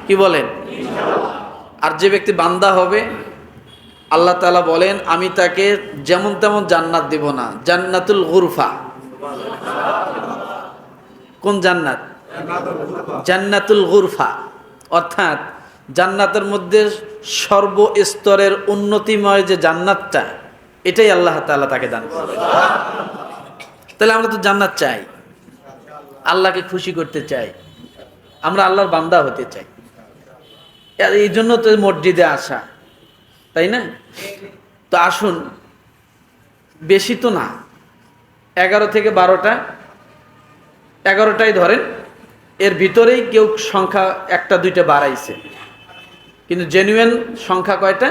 কি বলেন? আর যে ব্যক্তি বান্দা হবে, আল্লাহ তাআলা বলেন আমি তাকে যেমন তেমন জান্নাত দিব না, জান্নাতুল গুরফা। কোন জান্নাত? জান্নাতুল গুরফা, অর্থাৎ জান্নাতের মধ্যে সর্বস্তরের উন্নতিময় যে জান্নাতটা, এটাই আল্লাহ তাআলা তাকে দান করবে। তাহলে আমরা তো জান্নাত চাই, আল্লাহকে খুশি করতে চাই, আমরা আল্লাহর বান্দা হতে চাই, এই জন্য তো মসজিদে আসা, তাই না? তো আসুন, বেশি তো না, 11 থেকে 12টা, 11টাই ধরেন, এর ভিতরেই কেউ সংখ্যা 1টা 2টা বাড়াইছে, কিন্তু জেনুইন সংখ্যা কয়টা?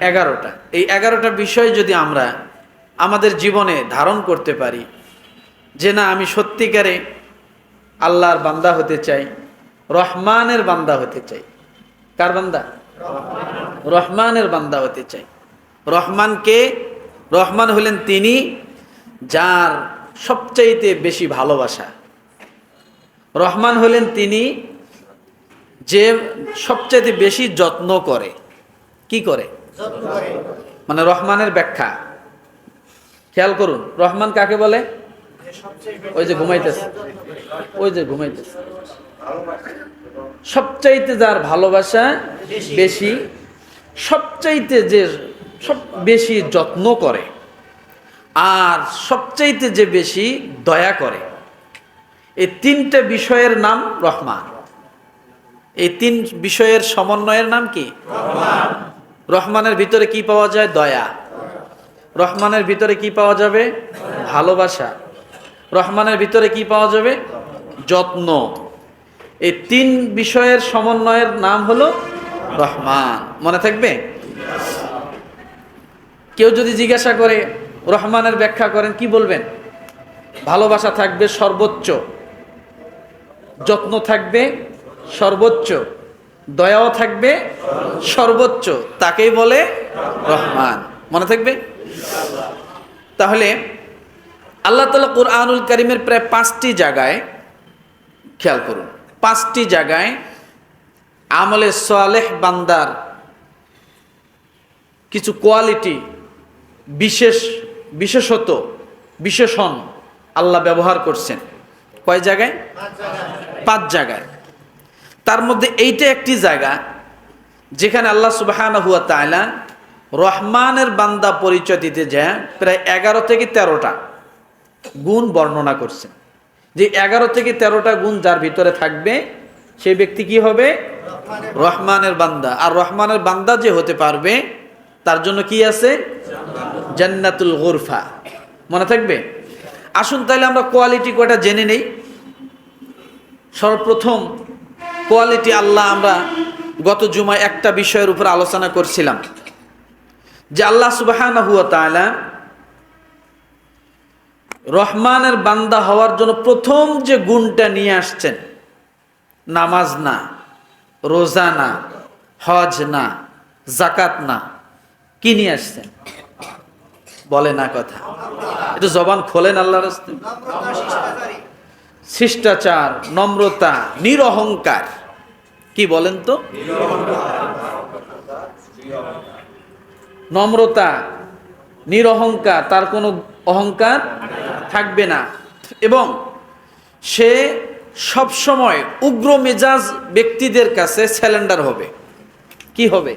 11টা। এই 11টা বিষয় যদি আমরা আমাদের জীবনে ধারণ করতে পারি, যে না আমি সত্যিকারে আল্লাহর বান্দা হতে চাই, রহমানের বান্দা হতে চাই। কার বান্দা? রহমানের বান্দা হতে চাই। রহমান কে? রহমান হলেন তিনি যার সবচাইতে বেশি ভালোবাসা। রহমান হলেন তিনি যে সবচাইতে বেশি যত্ন করে। কি করে? মানে রহমানের ব্যাখ্যা খেয়াল করুন। রহমান কাকে বলে? ওই যে ঘুমাইতেছে, ওই যে ঘুমাইতেছে, সবচাইতে যার ভালোবাসা বেশি, সবচাইতে যে সব বেশি যত্ন করে, আর সবচাইতে যে বেশি দয়া করে। এই 3টে বিষয়ের নাম রহমান। এই 3 বিষয়ের সমন্বয়ের নাম কি? রহমান। রহমানের ভিতরে কি পাওয়া যায়? দয়া। রহমানের ভিতরে কি পাওয়া যাবে? ভালোবাসা। রহমানের ভিতরে কি পাওয়া যাবে? যত্ন। এই 3 বিষয়ের সমন্বয়ের নাম হলো রহমান। মনে থাকবে? কেউ যদি জিজ্ঞাসা করে রহমানের ব্যাখ্যা করেন, কি বলবেন? ভালোবাসা থাকবে সর্বোচ্চ, যত্ন থাকবে সর্বোচ্চ, দয়াও থাকবে সর্বোচ্চ, তাকেই বলে রহমান। মনে থাকবে? তাহলে আল্লাহ তাআলা কুরআনুল কারীমের প্রায় 5টি জায়গায়, খেয়াল করুন, 5টি জায়গায় আমলে সালেহ বান্দার কিছু কোয়ালিটি, বিশেষত বিশেষণ আল্লাহ ব্যবহার করছেন। কয় জায়গায়? 5 জায়গায়। তার মধ্যে এইটা একটি জায়গা যেখানে আল্লাহ সুবহানাহু ওয়া তাআলা রহমানের বান্দা পরিচয় দিতে যায় প্রায় 11 থেকে 13টা গুণ বর্ণনা করছেন। যে 11 থেকে 13টা গুণ যার ভিতরে থাকবে, সেই ব্যক্তি কি হবে? রহমানের বান্দা। আর রহমানের বান্দা যে হতে পারবে, তার জন্য কি আছে? জান্নাতুল গুরফা। মনে থাকবে? আসুন তাহলে আমরা কোয়ালিটি কয়টা জেনে নেই। সর্বপ্রথম কোয়ালিটি আল্লাহ, আমরা গত জুমায় একটা বিষয়ের উপর আলোচনা করছিলাম, যে আল্লাহ সুবহানাহু ওয়া তাআলা রহমানের বান্দা হওয়ার জন্য প্রথম যে গুণটা নিয়ে আসছেন, নামাজ না, রোজা না, হজ না, যাকাত না, কি নিয়ে আসছেন? বলে না কথা, একটু জবান খোলেন আল্লাহর রাস্তে। শিষ্টাচার, নম্রতা, নিরহংকার। কি বলেন তো? নম্রতা, নিরহংকার, তার কোনো অহংকার থাকবে না, এবং সে সব সময় উগ্র মেজাজ ব্যক্তিদের কাছে স্যালেন্ডার হবে। কি হবে?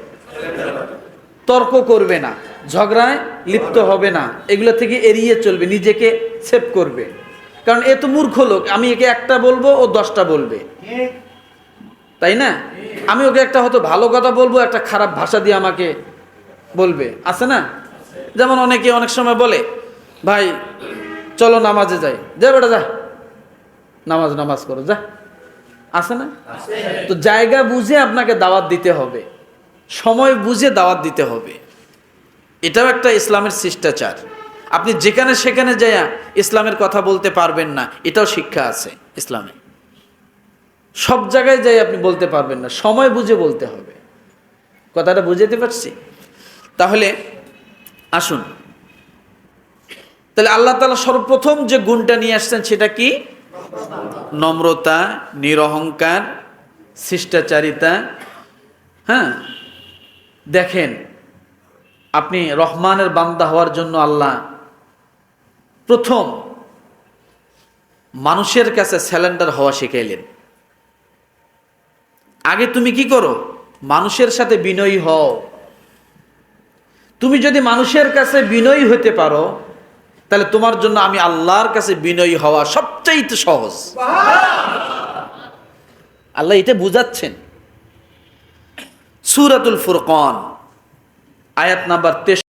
তর্ক করবে না, ঝগড়ায় লিপ্ত হবে না, এগুলো থেকে এড়িয়ে চলবে, নিজেকে সেভ করবে। কারণ এ তো মূর্খ লোক, আমি একে একটা বলবো, ও 10টা বলবে, তাই না? আমি ওকে একটা হয়তো ভালো কথা বলবো, একটা খারাপ ভাষা দিয়ে আমাকে বলবে, আছে না? যেমন অনেকে অনেক সময় বলে, ভাই চলো নামাজে যাই, যা বেটা যা, নামাজ করো যা, আছে না? তো জায়গা বুঝে আপনাকে দাওয়াত দিতে হবে, সময় বুঝে দাওয়াত দিতে হবে। এটাও একটা ইসলামের শিষ্টাচার। আপনি যেখানে সেখানে যাইয়া ইসলামের কথা বলতে পারবেন না, এটাও শিক্ষা আছে ইসলামে। সব জায়গায় যাই আপনি বলতে পারবেন না, সময় বুঝে বলতে হবে। কথাটা বুঝাতে পারছি? তাহলে আসুন, তাহলে আল্লাহ তাআলা সর্বপ্রথম যে গুণটা নিয়ে আসছেন সেটা কি? নম্রতা, নিরহংকার, শিষ্টাচারিতা। হ্যাঁ, দেখেন আপনি রহমানের বান্দা হওয়ার জন্য আল্লাহ প্রথম মানুষের কাছে স্যালেন্ডার হওয়া শিখাইলেন। আগে তুমি কি করো? মানুষের সাথে বিনয়ী হও। তুমি যদি মানুষের কাছে বিনয়ী হতে পারো, তাহলে তোমার জন্য আমি আল্লাহর কাছে বিনয়ী হওয়া সবচাইতে সহজ। আল্লাহ এটা বুঝাচ্ছেন। সূরাতুল ফুরকান আয়াত নাম্বার 63।